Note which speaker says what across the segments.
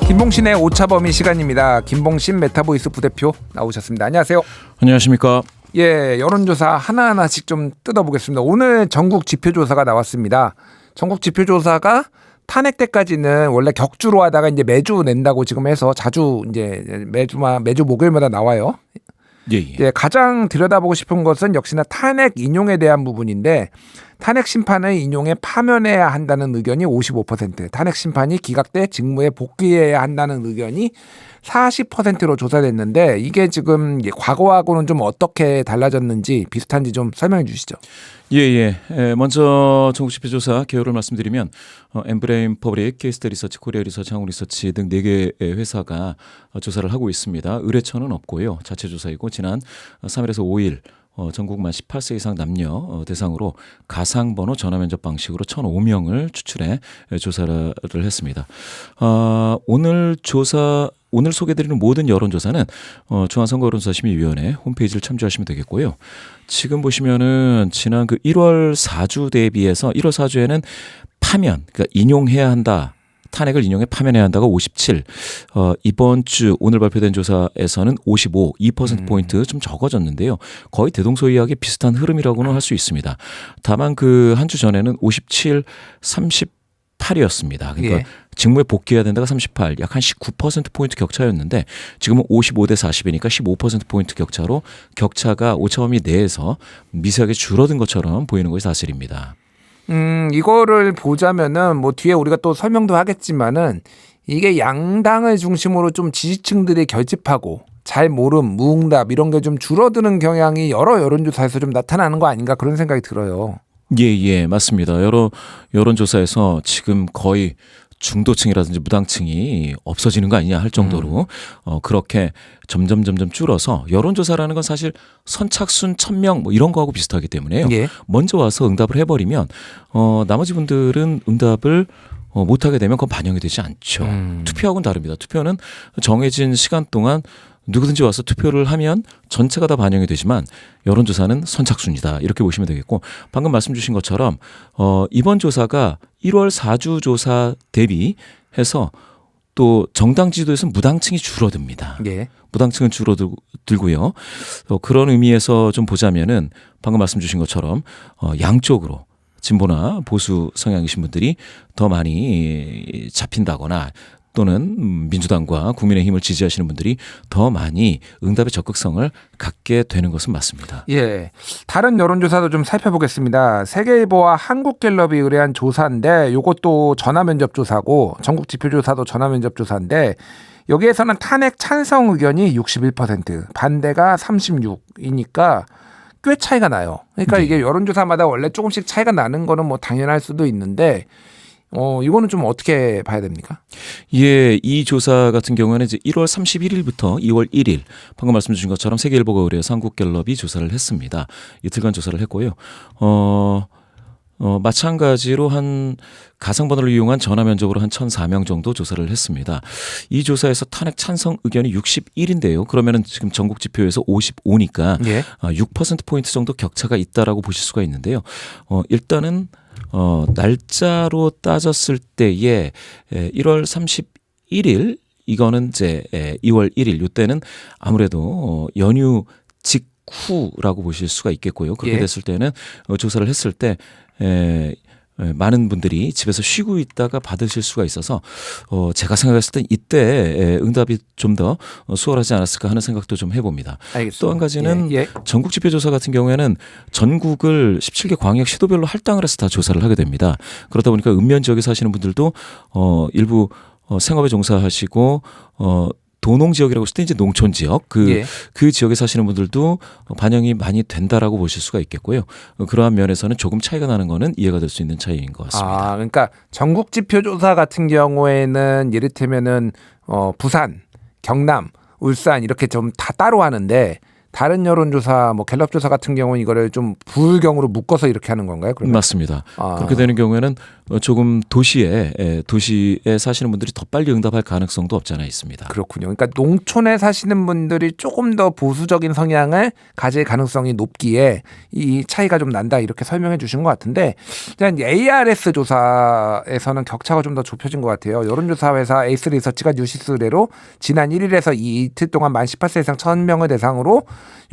Speaker 1: 김봉신의 오차범위 시간입니다. 김봉신 메타보이스 부대표 나오셨습니다. 안녕하세요.
Speaker 2: 안녕하십니까.
Speaker 1: 예, 여론조사 하나하나씩 좀 뜯어보겠습니다. 오늘 전국 지표조사가 나왔습니다. 전국 지표조사가 탄핵 때까지는 원래 격주로 하다가 이제 매주 낸다고 지금 해서 자주 이제 매주 목요일마다 나와요. 예, 가장 들여다보고 싶은 것은 역시나 탄핵 인용에 대한 부분인데, 탄핵 심판을 인용에 파면해야 한다는 의견이 55%, 탄핵 심판이 기각돼 직무에 복귀해야 한다는 의견이 40%로 조사됐는데, 이게 지금 과거하고는 좀 어떻게 달라졌는지 비슷한지 좀 설명해 주시죠.
Speaker 2: 먼저 전국지표조사 개요를 말씀드리면 엠브레인 퍼블릭, 케이스터 리서치, 코리아 리서치, 한국 리서치 등 4개의 회사가 조사를 하고 있습니다. 의뢰처는 없고요. 자체 조사이고, 지난 3일에서 5일 전국 만 18세 이상 남녀 대상으로 가상번호 전화면접 방식으로 1,005명을 추출해 조사를 했습니다. 오늘 소개드리는 모든 여론조사는 중앙선거여론조사심의위원회 홈페이지를 참조하시면 되겠고요. 지금 보시면은 지난 그 1월 4주 대비해서 1월 4주에는 파면, 그러니까 인용해야 한다, 탄핵을 인용해 파면해야 한다가 57, 이번 주 오늘 발표된 조사에서는 55, 2%포인트 좀 적어졌는데요. 거의 대동소이하게 비슷한 흐름이라고는 할 수 있습니다. 다만 그 한 주 전에는 57, 38이었습니다. 그러니까 직무에 복귀해야 된다가 38, 약 한 19%포인트 격차였는데, 지금은 55대 40이니까 15%포인트 격차로 격차가 오차범위 내에서 미세하게 줄어든 것처럼 보이는 것이 사실입니다.
Speaker 1: 이거를 보자면은 뭐 뒤에 우리가 또 설명도 하겠지만은, 이게 양당을 중심으로 좀 지지층들이 결집하고 잘 모름, 무응답 이런 게 좀 줄어드는 경향이 여러 여론조사에서 좀 나타나는 거 아닌가, 그런 생각이 들어요.
Speaker 2: 맞습니다. 여러 여론조사에서 지금 거의 중도층이라든지 무당층이 없어지는 거 아니냐 할 정도로 그렇게 점점 줄어서, 여론조사라는 건 사실 선착순 1,000명 뭐 이런 거하고 비슷하기 때문에요. 먼저 와서 응답을 해버리면 나머지 분들은 응답을 못하게 되면 그건 반영이 되지 않죠. 투표하고는 다릅니다. 투표는 정해진 시간 동안 누구든지 와서 투표를 하면 전체가 다 반영이 되지만, 여론조사는 선착순이다, 이렇게 보시면 되겠고, 방금 말씀 주신 것처럼 이번 조사가 1월 4주 조사 대비해서 또 정당 지지도에서는 무당층이 줄어듭니다. 무당층은 줄어들고요. 그런 의미에서 좀 보자면은 방금 말씀 주신 것처럼 양쪽으로 진보나 보수 성향이신 분들이 더 많이 잡힌다거나, 또는 민주당과 국민의힘을 지지하시는 분들이 더 많이 응답의 적극성을 갖게 되는 것은 맞습니다.
Speaker 1: 다른 여론조사도 좀 살펴보겠습니다. 세계일보와 한국갤럽이 의뢰한 조사인데, 이것도 전화면접 조사고, 전국지표조사도 전화면접 조사인데, 여기에서는 탄핵 찬성 의견이 61%, 반대가 36이니까 꽤 차이가 나요. 그러니까 이게 여론조사마다 원래 조금씩 차이가 나는 거는 뭐 당연할 수도 있는데, 이거는 좀 어떻게 봐야 됩니까?
Speaker 2: 이 조사 같은 경우에는 이제 1월 31일부터 2월 1일, 방금 말씀 주신 것처럼 세계일보가 의뢰해서 한국갤럽이 조사를 했습니다. 이틀간 조사를 했고요. 마찬가지로 한 가상번호를 이용한 전화 면접으로 한 1,004명 정도 조사를 했습니다. 이 조사에서 탄핵 찬성 의견이 61인데요. 그러면은 지금 전국 지표에서 55니까 6%포인트 정도 격차가 있다라고 보실 수가 있는데요. 일단은 날짜로 따졌을 때에 1월 31일, 이거는 이제 2월 1일, 이때는 아무래도 연휴 직후라고 보실 수가 있겠고요. 그렇게 됐을 때는 조사를 했을 때 많은 분들이 집에서 쉬고 있다가 받으실 수가 있어서 제가 생각했을 때 이때 응답이 좀 더 수월하지 않았을까 하는 생각도 좀 해봅니다. 또 한 가지는 전국 지표조사 같은 경우에는 전국을 17개 광역 시도별로 할당을 해서 다 조사를 하게 됩니다. 그러다 보니까 읍면 지역에 사시는 분들도 일부 생업에 종사하시고 도농 지역이라고 했을 때 이제 농촌 지역, 그 지역에 사시는 분들도 반영이 많이 된다라고 보실 수가 있겠고요. 그러한 면에서는 조금 차이가 나는 거는 이해가 될 수 있는 차이인 것 같습니다.
Speaker 1: 그러니까 전국 지표조사 같은 경우에는 이를테면은 부산, 경남, 울산 이렇게 좀 다 따로 하는데, 다른 여론조사, 뭐 갤럽조사 같은 경우는 이거를 좀 부울경으로 묶어서 이렇게 하는 건가요? 그러면?
Speaker 2: 맞습니다. 그렇게 되는 경우에는 조금 도시에 사시는 분들이 더 빨리 응답할 가능성도 없지 않아 있습니다.
Speaker 1: 그렇군요. 그러니까 농촌에 사시는 분들이 조금 더 보수적인 성향을 가질 가능성이 높기에 이 차이가 좀 난다 이렇게 설명해 주신 것 같은데, 일단 ARS 조사에서는 격차가 좀 더 좁혀진 것 같아요. 여론조사 회사 에이스 리서치가 뉴시스 의뢰로 지난 1일에서 이틀 동안 만 18세 이상 1,000명을 대상으로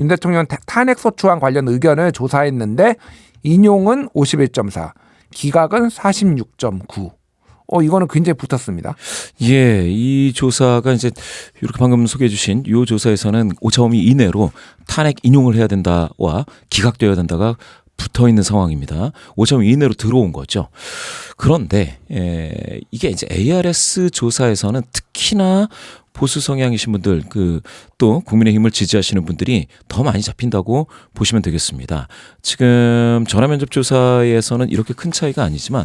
Speaker 1: 윤 대통령 탄핵 소추안 관련 의견을 조사했는데 인용은 51.4, 기각은 46.9. 이거는 굉장히 붙었습니다.
Speaker 2: 예, 이 조사가 이제 이렇게 방금 소개해 주신 이 조사에서는 오차범위 이내로 탄핵 인용을 해야 된다와 기각되어야 된다가 붙어 있는 상황입니다. 오차범위 이내로 들어온 거죠. 그런데 이게 이제 ARS 조사에서는 특히나 보수 성향이신 분들, 또 국민의힘을 지지하시는 분들이 더 많이 잡힌다고 보시면 되겠습니다. 지금 전화면접 조사에서는 이렇게 큰 차이가 아니지만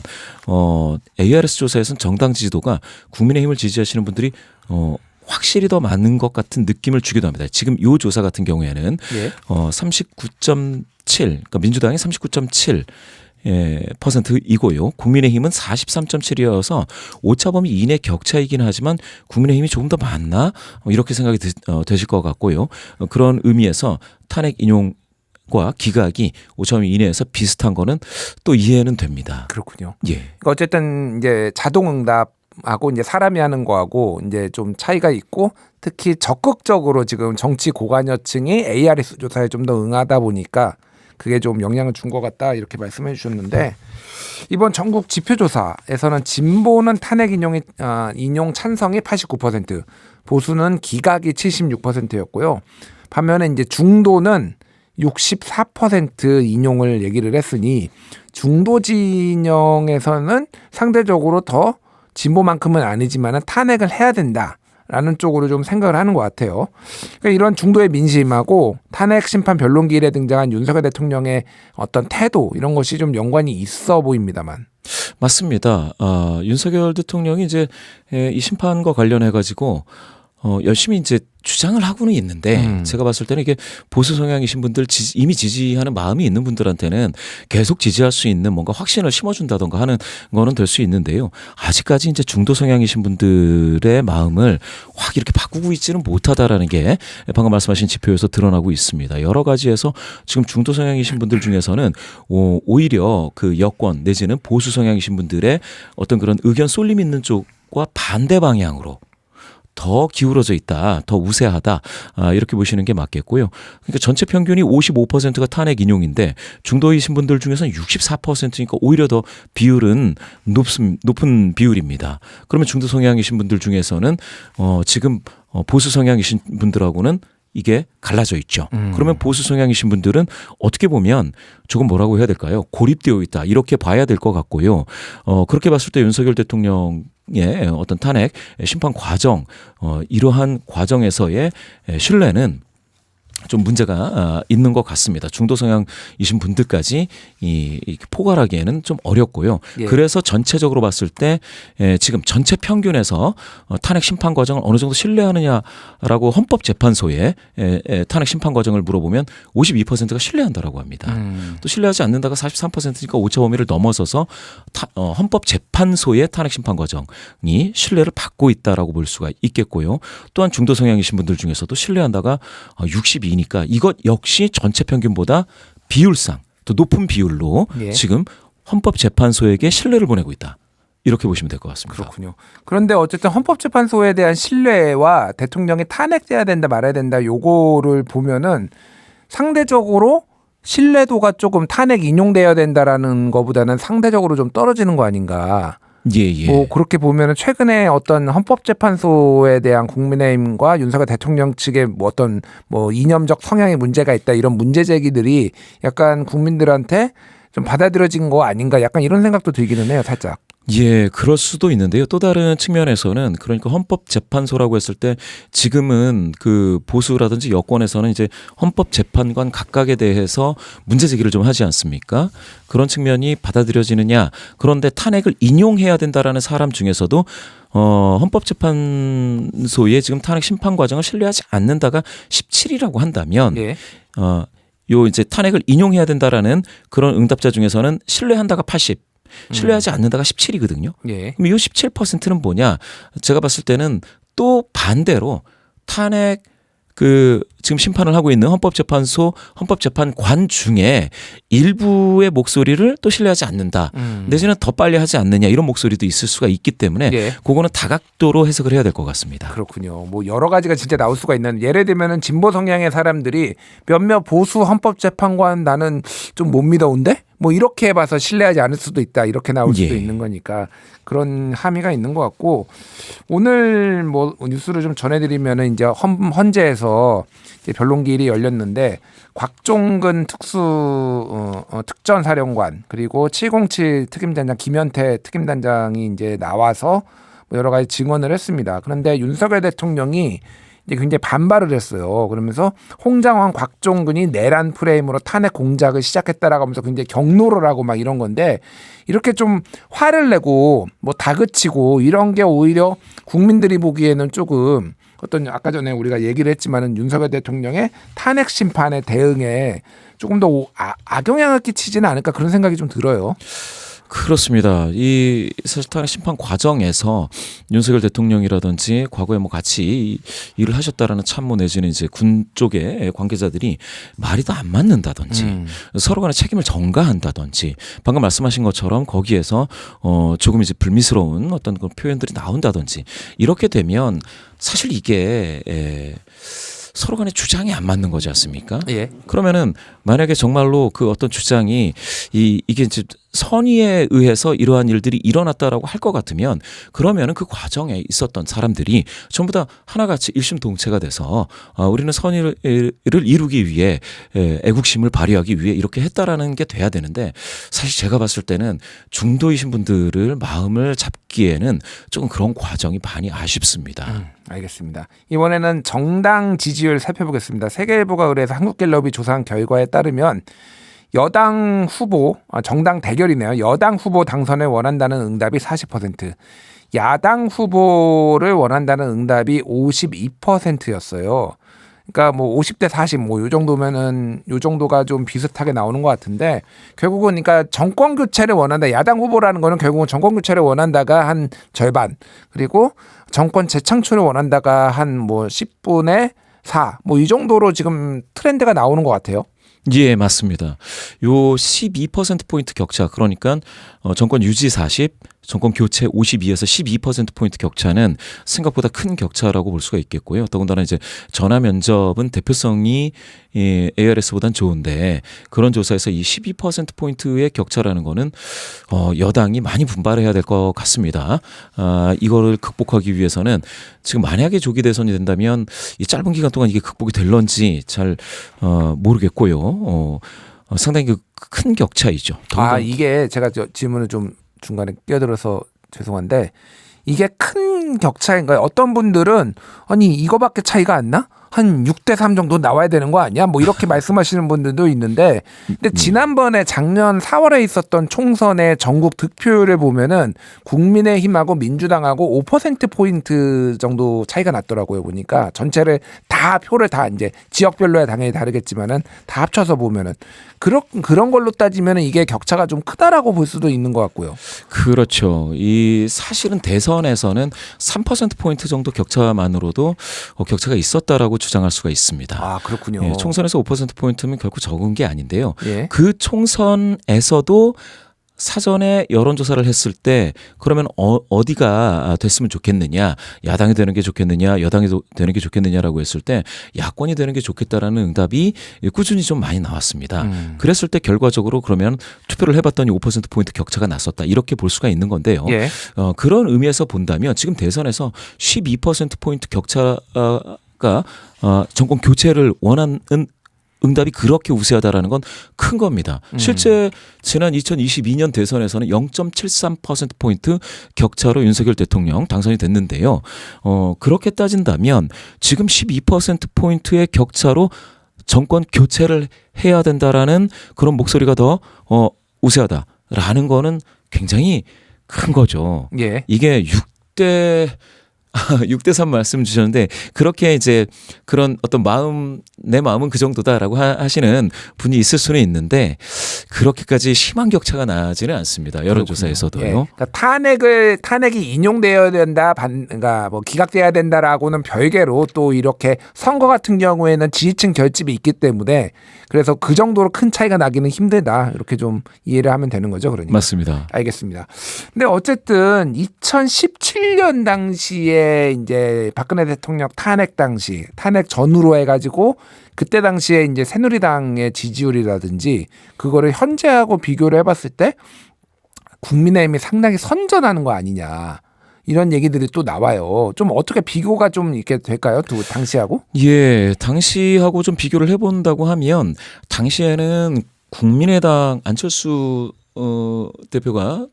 Speaker 2: ARS 조사에서는 정당 지지도가 국민의힘을 지지하시는 분들이 확실히 더 많은 것 같은 느낌을 주기도 합니다. 지금 이 조사 같은 경우에는 39.7, 그러니까 민주당이 39.7 %이고요. 국민의힘은 43.7이어서 오차범위 이내 격차이긴 하지만 국민의힘이 조금 더 많나 이렇게 생각이 되실 것 같고요. 그런 의미에서 탄핵 인용과 기각이 오차범위 이내에서 비슷한 거는 또 이해는 됩니다.
Speaker 1: 그렇군요.
Speaker 2: 예.
Speaker 1: 그러니까 어쨌든 이제 자동응답 하고 이제 사람이 하는 거하고 이제 좀 차이가 있고, 특히 적극적으로 지금 정치 고관여층이 ARS 조사에 좀 더 응하다 보니까 그게 좀 영향을 준 것 같다 이렇게 말씀해 주셨는데, 이번 전국 지표조사에서는 진보는 탄핵 인용 찬성이 89%, 보수는 기각이 76%였고요. 반면에 이제 중도는 64% 인용을 얘기를 했으니 중도 진영에서는 상대적으로 더 진보만큼은 아니지만 탄핵을 해야 된다라는 쪽으로 좀 생각을 하는 것 같아요. 그러니까 이런 중도의 민심하고 탄핵 심판 변론기일에 등장한 윤석열 대통령의 어떤 태도, 이런 것이 좀 연관이 있어 보입니다만.
Speaker 2: 맞습니다. 윤석열 대통령이 이제 이 심판과 관련해 가지고 열심히 이제 주장을 하고는 있는데 제가 봤을 때는 이게 보수 성향이신 분들 이미 지지하는 마음이 있는 분들한테는 계속 지지할 수 있는 뭔가 확신을 심어준다던가 하는 거는 될 수 있는데요. 아직까지 이제 중도 성향이신 분들의 마음을 확 이렇게 바꾸고 있지는 못하다라는 게 방금 말씀하신 지표에서 드러나고 있습니다. 여러 가지에서 지금 중도 성향이신 분들 중에서는 오히려 그 여권 내지는 보수 성향이신 분들의 어떤 그런 의견 쏠림 있는 쪽과 반대 방향으로 더 기울어져 있다, 더 우세하다, 이렇게 보시는 게 맞겠고요. 그러니까 전체 평균이 55%가 탄핵 인용인데 중도이신 분들 중에서는 64%니까 오히려 더 비율은 높은 비율입니다. 그러면 중도 성향이신 분들 중에서는 지금 보수 성향이신 분들하고는 이게 갈라져 있죠. 그러면 보수 성향이신 분들은 어떻게 보면 조금 뭐라고 해야 될까요? 고립되어 있다, 이렇게 봐야 될 것 같고요. 그렇게 봤을 때 윤석열 대통령의 어떤 탄핵 심판 과정, 이러한 과정에서의 신뢰는 좀 문제가 있는 것 같습니다. 중도 성향이신 분들까지 포괄하기에는 좀 어렵고요.
Speaker 1: 예.
Speaker 2: 그래서 전체적으로 봤을 때 지금 전체 평균에서 탄핵 심판 과정을 어느 정도 신뢰하느냐라고 헌법재판소에 탄핵 심판 과정을 물어보면 52%가 신뢰한다라고 합니다. 또 신뢰하지 않는다가 43%니까 오차 범위를 넘어서서 헌법재판소의 탄핵 심판 과정이 신뢰를 받고 있다라고 볼 수가 있겠고요. 또한 중도 성향이신 분들 중에서도 신뢰한다가 62니까 이것 역시 전체 평균보다 비율상 더 높은 비율로 지금 헌법재판소에게 신뢰를 보내고 있다, 이렇게 보시면 될 것 같습니다.
Speaker 1: 그렇군요. 그런데 어쨌든 헌법재판소에 대한 신뢰와 대통령이 탄핵돼야 된다 말아야 된다, 요거를 보면은 상대적으로 신뢰도가 조금 탄핵 인용돼야 된다라는 것보다는 상대적으로 좀 떨어지는 거 아닌가.
Speaker 2: 예.
Speaker 1: 뭐 그렇게 보면은 최근에 어떤 헌법재판소에 대한 국민의힘과 윤석열 대통령 측의 뭐 어떤 뭐 이념적 성향의 문제가 있다, 이런 문제 제기들이 약간 국민들한테 좀 받아들여진 거 아닌가, 약간 이런 생각도 들기는 해요, 살짝.
Speaker 2: 예, 그럴 수도 있는데요. 또 다른 측면에서는 그러니까 헌법재판소라고 했을 때 지금은 그 보수라든지 여권에서는 이제 헌법재판관 각각에 대해서 문제 제기를 좀 하지 않습니까? 그런 측면이 받아들여지느냐. 그런데 탄핵을 인용해야 된다라는 사람 중에서도 헌법재판소의 지금 탄핵 심판 과정을 신뢰하지 않는다가 17이라고 한다면 요 이제 탄핵을 인용해야 된다라는 그런 응답자 중에서는 신뢰한다가 80, 신뢰하지 않는다가 17이거든요.
Speaker 1: 예.
Speaker 2: 그럼 이 17%는 뭐냐? 제가 봤을 때는 또 반대로 탄핵 지금 심판을 하고 있는 헌법재판소 헌법재판관 중에 일부의 목소리를 또 신뢰하지 않는다. 내지는 더 빨리 하지 않느냐 이런 목소리도 있을 수가 있기 때문에
Speaker 1: 예.
Speaker 2: 그거는 다각도로 해석을 해야 될 것 같습니다.
Speaker 1: 그렇군요. 뭐 여러 가지가 진짜 나올 수가 있는. 예를 들면은 진보 성향의 사람들이 몇몇 보수 헌법재판관 나는 좀 못 믿어온데 뭐 이렇게 봐서 신뢰하지 않을 수도 있다. 이렇게 나올 수도
Speaker 2: 예.
Speaker 1: 있는 거니까 그런 함의가 있는 것 같고 오늘 뭐 뉴스를 좀 전해드리면은 이제 헌재에서 이제 변론기일이 열렸는데 곽종근 특전사령관 그리고 707 특임단장 김현태 특임단장이 이제 나와서 뭐 여러 가지 증언을 했습니다. 그런데 윤석열 대통령이 이제 굉장히 반발을 했어요. 그러면서 홍장환, 곽종근이 내란 프레임으로 탄핵 공작을 시작했다라고 하면서 굉장히 경로를 하고 막 이런 건데 이렇게 좀 화를 내고 뭐 다그치고 이런 게 오히려 국민들이 보기에는 조금 어떤 아까 전에 우리가 얘기를 했지만은 윤석열 대통령의 탄핵 심판의 대응에 조금 더 악영향을 끼치지는 않을까 그런 생각이 좀 들어요.
Speaker 2: 그렇습니다. 이 사실 탄핵 심판 과정에서 윤석열 대통령이라든지 과거에 뭐 같이 일을 하셨다라는 참모 내지는 이제 군 쪽의 관계자들이 말이 더 안 맞는다든지 서로 간에 책임을 전가한다든지 방금 말씀하신 것처럼 거기에서 조금 이제 불미스러운 어떤 그런 표현들이 나온다든지 이렇게 되면 사실 이게 서로 간의 주장이 안 맞는 거지 않습니까?
Speaker 1: 예.
Speaker 2: 그러면은 만약에 정말로 그 어떤 주장이 이게 이제 선의에 의해서 이러한 일들이 일어났다라고 할 것 같으면 그러면은 그 과정에 있었던 사람들이 전부 다 하나같이 일심동체가 돼서 우리는 선의를 이루기 위해 애국심을 발휘하기 위해 이렇게 했다라는 게 돼야 되는데 사실 제가 봤을 때는 중도이신 분들을 마음을 잡기에는 조금 그런 과정이 많이 아쉽습니다.
Speaker 1: 알겠습니다. 이번에는 정당 지지율 살펴보겠습니다. 세계일보가 의뢰해서 한국갤럽이 조사한 결과에 따르면 여당 후보, 정당 대결이네요. 여당 후보 당선을 원한다는 응답이 40%, 야당 후보를 원한다는 응답이 52%였어요. 그러니까 뭐 50대 40 뭐 요 정도면은 요 정도가 좀 비슷하게 나오는 것 같은데 결국은 그러니까 정권 교체를 원한다. 야당 후보라는 거는 결국은 정권 교체를 원한다가 한 절반 그리고 정권 재창출을 원한다가 한 뭐 10분의 4 뭐 이 정도로 지금 트렌드가 나오는 것 같아요.
Speaker 2: 예, 맞습니다. 요 12%포인트 격차, 그러니까 정권 유지 40, 정권 교체 52에서 12%포인트 격차는 생각보다 큰 격차라고 볼 수가 있겠고요. 더군다나 이제 전화 면접은 대표성이 ARS보단 좋은데 그런 조사에서 이 12%포인트의 격차라는 거는 여당이 많이 분발해야 될 것 같습니다. 이거를 극복하기 위해서는 지금 만약에 조기 대선이 된다면 이 짧은 기간 동안 이게 극복이 될런지 잘 모르겠고요. 상당히 큰 격차이죠.
Speaker 1: 이게 제가 질문을 좀 중간에 끼어들어서 죄송한데 이게 큰 격차인가요? 어떤 분들은 아니 이거밖에 차이가 안 나? 한 6대 3 정도 나와야 되는 거 아니야? 뭐 이렇게 말씀하시는 분들도 있는데 근데 지난번에 작년 4월에 있었던 총선의 전국 득표율을 보면은 국민의힘하고 민주당하고 5%포인트 정도 차이가 났더라고요. 보니까 전체를 다 표를 다 이제 지역별로야 당연히 다르겠지만은 다 합쳐서 보면은 그런 걸로 따지면은 이게 격차가 좀 크다라고 볼 수도 있는 것 같고요.
Speaker 2: 그렇죠. 이 사실은 대선에서는 3%포인트 정도 격차만으로도 격차가 있었다라고 주장할 수가 있습니다.
Speaker 1: 아, 그렇군요.
Speaker 2: 예, 총선에서 5%포인트면 결코 적은 게 아닌데요.
Speaker 1: 예.
Speaker 2: 그 총선에서도 사전에 여론조사를 했을 때 그러면 어디가 됐으면 좋겠느냐, 야당이 되는 게 좋겠느냐, 여당이 되는 게 좋겠느냐라고 했을 때 야권이 되는 게 좋겠다라는 응답이 꾸준히 좀 많이 나왔습니다. 그랬을 때 결과적으로 그러면 투표를 해봤더니 5%포인트 격차가 났었다, 이렇게 볼 수가 있는 건데요.
Speaker 1: 예.
Speaker 2: 그런 의미에서 본다면 지금 대선에서 12%포인트 격차가 정권 교체를 원하는 응답이 그렇게 우세하다라는 건 큰 겁니다. 실제 지난 2022년 대선에서는 0.73%포인트 격차로 윤석열 대통령 당선이 됐는데요. 그렇게 따진다면 지금 12%포인트의 격차로 정권 교체를 해야 된다라는 그런 목소리가 더 우세하다라는 거는 굉장히 큰 거죠.
Speaker 1: 예.
Speaker 2: 이게 6대 6대3 말씀 주셨는데 그렇게 이제 그런 어떤 마음 내 마음은 그 정도다라고 하시는 분이 있을 수는 있는데 그렇게까지 심한 격차가 나지는 않습니다. 여론조사에서도요.
Speaker 1: 예. 그러니까 탄핵이 인용되어야 된다, 그러니까 뭐 기각돼야 된다라고는 별개로 또 이렇게 선거 같은 경우에는 지지층 결집이 있기 때문에 그래서 그 정도로 큰 차이가 나기는 힘들다 이렇게 좀 이해를 하면 되는 거죠. 그러니까.
Speaker 2: 맞습니다.
Speaker 1: 알겠습니다. 근데 어쨌든 2017년 당시에 이제 박근혜 대통령 탄핵 전후로 해가지고 그때 당시에 이제 새누리당의 지지율이라든지 그거를 현재하고 비교를 해봤을 때 국민의힘이 상당히 선전하는 거 아니냐. 이런 얘기들이 또 나와요. 좀 어떻게 비교가 좀 이렇게 될까요? 두 당시하고?
Speaker 2: 예, 당시하고 좀 비교를 해본다고 하면 당시에는 국민의당 안철수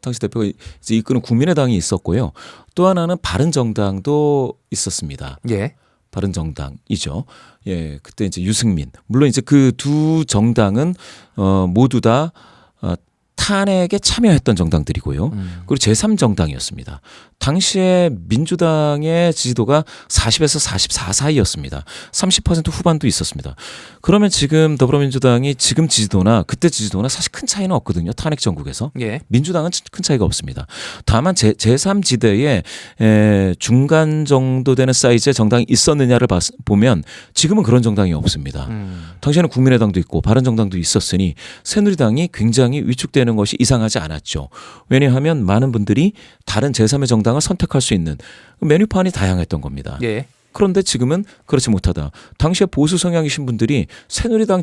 Speaker 2: 당시 대표가 이제 이끄는 국민의당이 있었고요. 또 하나는 바른정당도 있었습니다.
Speaker 1: 예.
Speaker 2: 바른정당이죠. 예, 그때 이제 유승민. 물론 이제 그 두 정당은 모두 다 탄핵에 참여했던 정당들이고요. 그리고 제3정당이었습니다. 당시에 민주당의 지지도가 40에서 44 사이였습니다. 30% 후반도 있었습니다. 그러면 지금 더불어민주당이 지금 지지도나 그때 지지도나 사실 큰 차이는 없거든요. 탄핵 전국에서.
Speaker 1: 예.
Speaker 2: 민주당은 큰 차이가 없습니다. 다만 제3지대에 중간 정도 되는 사이즈의 정당이 있었느냐를 보면 지금은 그런 정당이 없습니다. 당시에는 국민의당도 있고 바른정당도 있었으니 새누리당이 굉장히 위축되는 것이 이상하지 않았죠. 왜냐하면 많은 분들이 다른 제3의 정당을 선택할 수 있는 메뉴판이 다양했던 겁니다.
Speaker 1: 예.
Speaker 2: 그런데 지금은 그렇지 못하다. 당시에 보수 성향이신 분들이 새누리당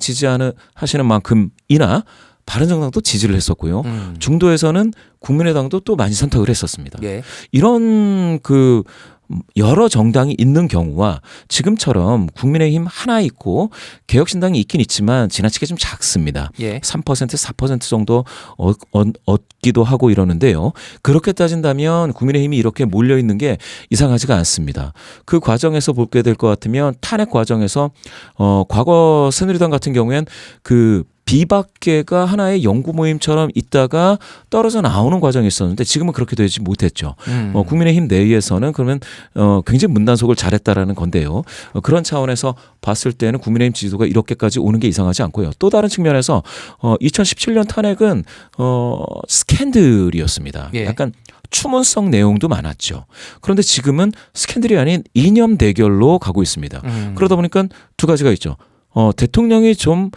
Speaker 2: 하시는 만큼이나 바른정당도 지지를 했었고요. 중도에서는 국민의당도 또 많이 선택을 했었습니다.
Speaker 1: 예.
Speaker 2: 이런 여러 정당이 있는 경우와 지금처럼 국민의힘 하나 있고 개혁신당이 있긴 있지만 지나치게 좀 작습니다.
Speaker 1: 예.
Speaker 2: 3% 4% 정도 얻기도 하고 이러는데요. 그렇게 따진다면 국민의힘이 이렇게 몰려있는 게 이상하지가 않습니다. 그 과정에서 보게 될 것 같으면 탄핵 과정에서 과거 새누리당 같은 경우엔 그 비박계가 하나의 연구 모임처럼 있다가 떨어져 나오는 과정이 있었는데 지금은 그렇게 되지 못했죠. 국민의힘 내에서는 그러면 굉장히 문단속을 잘했다라는 건데요. 그런 차원에서 봤을 때는 국민의힘 지지도가 이렇게까지 오는 게 이상하지 않고요. 또 다른 측면에서 2017년 탄핵은 스캔들이었습니다.
Speaker 1: 예.
Speaker 2: 약간 추문성 내용도 많았죠. 그런데 지금은 스캔들이 아닌 이념 대결로 가고 있습니다. 그러다 보니까 두 가지가 있죠. 대통령이 좀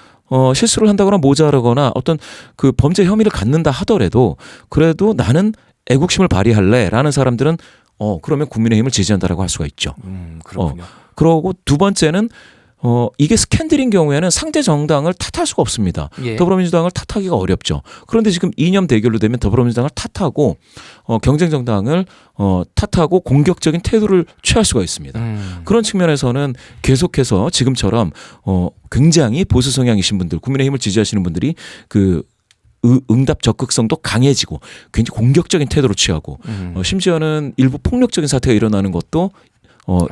Speaker 2: 실수를 한다거나 모자라거나 어떤 그 범죄 혐의를 갖는다 하더라도 그래도 나는 애국심을 발휘할래라는 사람들은 그러면 국민의힘을 지지한다라고 할 수가 있죠.
Speaker 1: 그렇군요.
Speaker 2: 그러고 두 번째는 이게 스캔들인 경우에는 상대 정당을 탓할 수가 없습니다.
Speaker 1: 예.
Speaker 2: 더불어민주당을 탓하기가 어렵죠. 그런데 지금 이념 대결로 되면 더불어민주당을 탓하고 경쟁 정당을 탓하고 공격적인 태도를 취할 수가 있습니다. 그런 측면에서는 계속해서 지금처럼 굉장히 보수 성향이신 분들, 국민의힘을 지지하시는 분들이 그 응답 적극성도 강해지고 굉장히 공격적인 태도를 취하고 심지어는 일부 폭력적인 사태가 일어나는 것도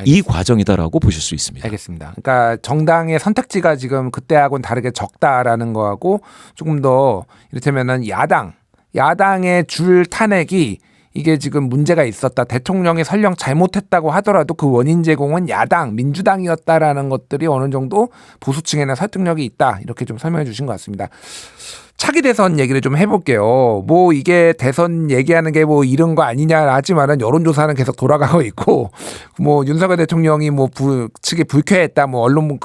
Speaker 2: 이 과정이다라고 보실 수 있습니다.
Speaker 1: 알겠습니다. 그러니까 정당의 선택지가 지금 그때하고는 다르게 적다라는 거하고 조금 더 이를테면은 야당의 줄 탄핵이 이게 지금 문제가 있었다. 대통령이 설령 잘못했다고 하더라도 그 원인 제공은 민주당이었다라는 것들이 어느 정도 보수층에는 설득력이 있다. 이렇게 좀 설명해 주신 것 같습니다. 차기 대선 얘기를 좀 해볼게요. 뭐 이게 대선 얘기하는 게 뭐 이런 거 아니냐 하지만은 여론조사는 계속 돌아가고 있고 뭐 윤석열 대통령이 뭐 측이 불쾌했다 뭐 언론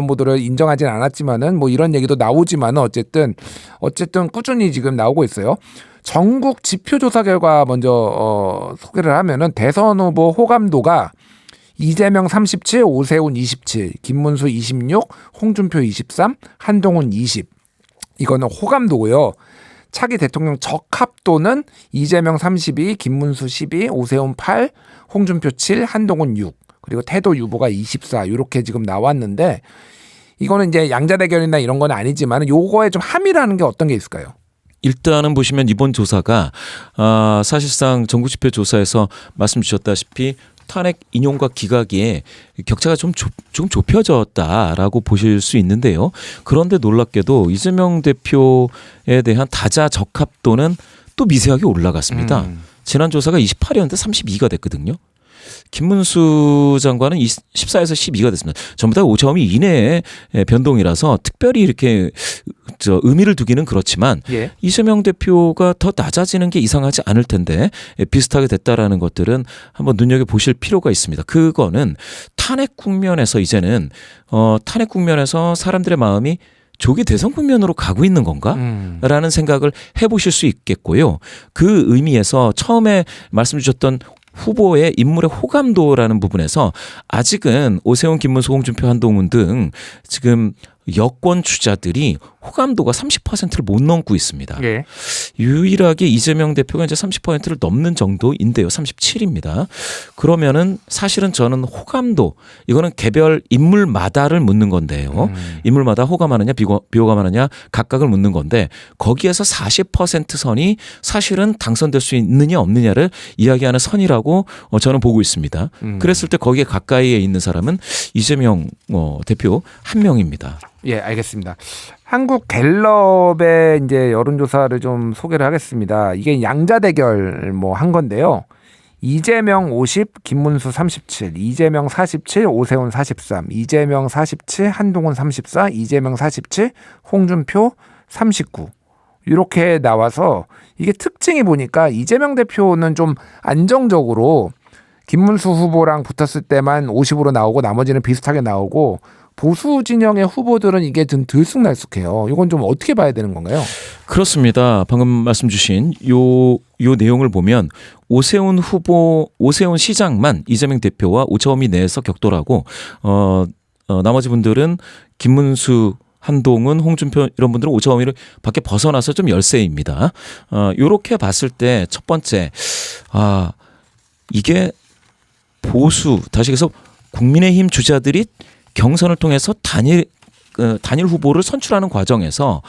Speaker 1: 보도를 인정하진 않았지만은 뭐 이런 얘기도 나오지만은 어쨌든 꾸준히 지금 나오고 있어요. 전국 지표조사 결과 먼저 소개를 하면은 대선 후보 호감도가 이재명 37, 오세훈 27, 김문수 26, 홍준표 23, 한동훈 20. 이거는 호감도고요. 차기 대통령 적합도는 이재명 32, 김문수 12, 오세훈 8, 홍준표 7, 한동훈 6. 그리고 태도 유보가 24. 이렇게 지금 나왔는데 이거는 이제 양자 대결이나 이런 건 아니지만 요거에 좀 함의라는 게 어떤 게 있을까요?
Speaker 2: 일단은 보시면 이번 조사가 사실상 전국지표 조사에서 말씀 주셨다시피 탄핵 인용과 기각에 격차가 조금 좁혀졌다라고 보실 수 있는데요. 그런데 놀랍게도 이재명 대표에 대한 다자 적합도는 또 미세하게 올라갔습니다. 지난 조사가 28이었는데 32가 됐거든요. 김문수 장관은 14에서 12가 됐습니다. 전부 다 5점 이내의 변동이라서 특별히 이렇게 의미를 두기는 그렇지만
Speaker 1: 예.
Speaker 2: 이재명 대표가 더 낮아지는 게 이상하지 않을 텐데 비슷하게 됐다라는 것들은 한번 눈여겨보실 필요가 있습니다. 그거는 탄핵 국면에서 이제는 탄핵 국면에서 사람들의 마음이 조기 대선 국면으로 가고 있는 건가? 라는 생각을 해보실 수 있겠고요. 그 의미에서 처음에 말씀 주셨던 후보의 인물의 호감도라는 부분에서 아직은 오세훈, 김문수, 홍준표, 한동훈 등 지금 여권 주자들이 호감도가 30%를 못 넘고 있습니다.
Speaker 1: 예.
Speaker 2: 유일하게 이재명 대표가 이제 30%를 넘는 정도인데요. 37입니다. 그러면은 사실은 저는 호감도 이거는 개별 인물마다를 묻는 건데요. 인물마다 호감하느냐 비호감하느냐 각각을 묻는 건데 거기에서 40% 선이 사실은 당선될 수 있느냐 없느냐를 이야기하는 선이라고 저는 보고 있습니다. 그랬을 때 거기에 가까이에 있는 사람은 이재명 대표 한 명입니다.
Speaker 1: 예, 알겠습니다. 한국 갤럽의 이제 여론조사를 좀 소개를 하겠습니다. 이게 양자 대결 뭐 한 건데요. 이재명 50, 김문수 37, 이재명 47, 오세훈 43, 이재명 47, 한동훈 34, 이재명 47, 홍준표 39. 이렇게 나와서 이게 특징이 보니까 이재명 대표는 좀 안정적으로 김문수 후보랑 붙었을 때만 50으로 나오고 나머지는 비슷하게 나오고 보수 진영의 후보들은 이게 좀 들쑥날쑥해요. 이건 좀 어떻게 봐야 되는 건가요?
Speaker 2: 그렇습니다. 방금 말씀 주신 요 내용을 보면 오세훈 후보, 오세훈 시장만 이재명 대표와 5점 이내에서 격돌하고 나머지 분들은 김문수, 한동훈, 홍준표 이런 분들은 5점 이를 밖에 벗어나서 좀 열세입니다. 요렇게 봤을 때 첫 번째 이게 보수 다시 해서 국민의힘 주자들이 경선을 통해서 단일 후보를 선출하는 과정에서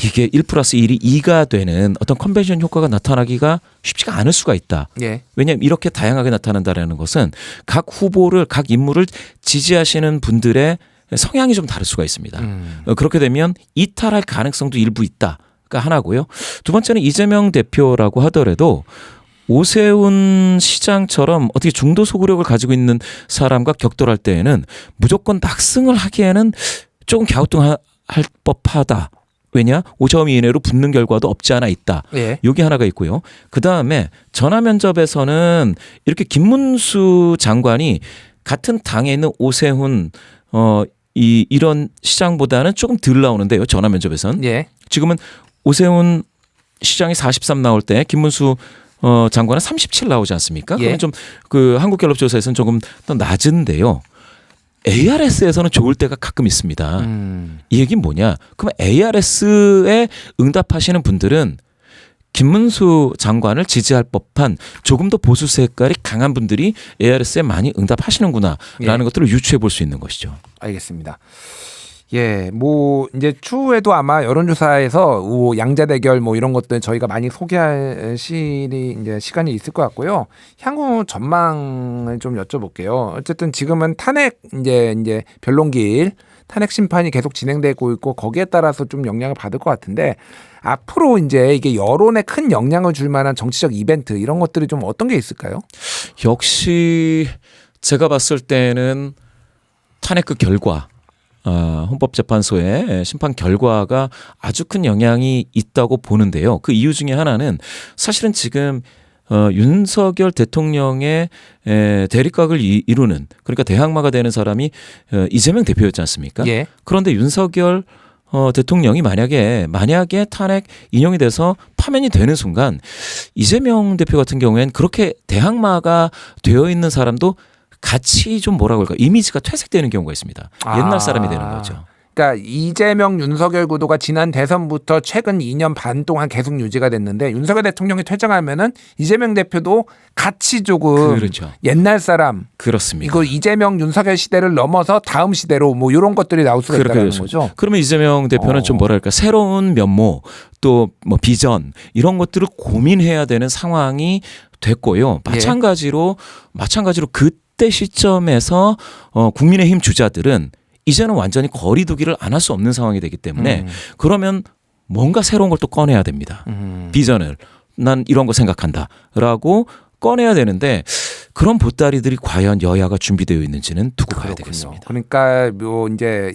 Speaker 2: 이게 1+1이 2가 되는 어떤 컨벤션 효과가 나타나기가 쉽지가 않을 수가 있다.
Speaker 1: 예.
Speaker 2: 왜냐하면 이렇게 다양하게 나타난다는 것은 각 후보를 각 인물을 지지하시는 분들의 성향이 좀 다를 수가 있습니다. 그렇게 되면 이탈할 가능성도 일부 있다가 하나고요. 두 번째는 이재명 대표라고 하더라도 오세훈 시장처럼 어떻게 중도 소구력을 가지고 있는 사람과 격돌할 때에는 무조건 낙승을 하기에는 조금 갸우뚱할 법하다. 왜냐? 5점 이내로 붙는 결과도 없지 않아 있다.
Speaker 1: 예.
Speaker 2: 여기 하나가 있고요. 그다음에 전화 면접에서는 이렇게 김문수 장관이 같은 당에 있는 오세훈 이런 시장보다는 조금 덜 나오는데요. 전화 면접에선.
Speaker 1: 예.
Speaker 2: 지금은 오세훈 시장이 43 나올 때 김문수 장관은 37 나오지 않습니까?
Speaker 1: 예.
Speaker 2: 그러면 좀 그 한국갤럽 조사에서는 조금 더 낮은데요. ARS에서는 좋을 때가 가끔 있습니다. 이 얘기는 뭐냐? 그럼 ARS에 응답하시는 분들은 김문수 장관을 지지할 법한 조금 더 보수 색깔이 강한 분들이 ARS에 많이 응답하시는구나라는
Speaker 1: 예.
Speaker 2: 것들을 유추해 볼 수 있는 것이죠.
Speaker 1: 알겠습니다. 예, 뭐 이제 추후에도 아마 여론조사에서 양자 대결 뭐 이런 것들 저희가 많이 소개할 시간이 있을 것 같고요. 향후 전망을 좀 여쭤볼게요. 어쨌든 지금은 탄핵 이제 변론길 탄핵 심판이 계속 진행되고 있고 거기에 따라서 좀 영향을 받을 것 같은데 앞으로 이제 이게 여론에 큰 영향을 줄 만한 정치적 이벤트 이런 것들이 좀 어떤 게 있을까요?
Speaker 2: 역시 제가 봤을 때는 탄핵 그 결과 헌법재판소의 심판 결과가 아주 큰 영향이 있다고 보는데요. 그 이유 중에 하나는 사실은 지금 윤석열 대통령의 대립각을 이루는 그러니까 대항마가 되는 사람이 이재명 대표였지 않습니까?
Speaker 1: 예.
Speaker 2: 그런데 윤석열 대통령이 만약에 탄핵 인용이 돼서 파면이 되는 순간 이재명 대표 같은 경우에는 그렇게 대항마가 되어 있는 사람도 같이 좀 뭐라고 할까 이미지가 퇴색되는 경우가 있습니다. 옛날 사람이 되는 거죠.
Speaker 1: 그러니까 이재명 윤석열 구도가 지난 대선부터 최근 2년 반 동안 계속 유지가 됐는데 윤석열 대통령이 퇴장하면은 이재명 대표도 같이 조금
Speaker 2: 그렇죠.
Speaker 1: 옛날 사람
Speaker 2: 그렇습니다.
Speaker 1: 이거 이재명 윤석열 시대를 넘어서 다음 시대로 뭐 이런 것들이 나올 수가 있다는 거죠.
Speaker 2: 그러면 이재명 대표는 좀 뭐랄까 새로운 면모 또 뭐 비전 이런 것들을 고민해야 되는 상황이 됐고요. 마찬가지로 그때 시점에서 국민의힘 주자들은 이제는 완전히 거리두기를 안 할 수 없는 상황이 되기 때문에 그러면 뭔가 새로운 걸 또 꺼내야 됩니다. 비전을 난 이런 거 생각한다라고 꺼내야 되는데 그런 보따리들이 과연 여야가 준비되어 있는지는 두고 봐야 되겠습니다.
Speaker 1: 그러니까 뭐 이제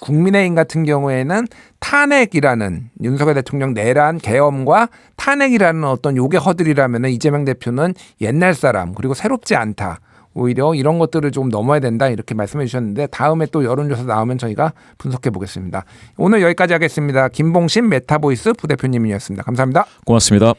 Speaker 1: 국민의힘 같은 경우에는 탄핵이라는 윤석열 대통령 내란 계엄과 탄핵이라는 어떤 요게 허들이라면 이재명 대표는 옛날 사람 그리고 새롭지 않다. 오히려 이런 것들을 좀 넘어야 된다 이렇게 말씀해 주셨는데 다음에 또 여론조사 나오면 저희가 분석해 보겠습니다. 오늘 여기까지 하겠습니다. 김봉신 메타보이스 부대표님이었습니다. 감사합니다.
Speaker 2: 고맙습니다.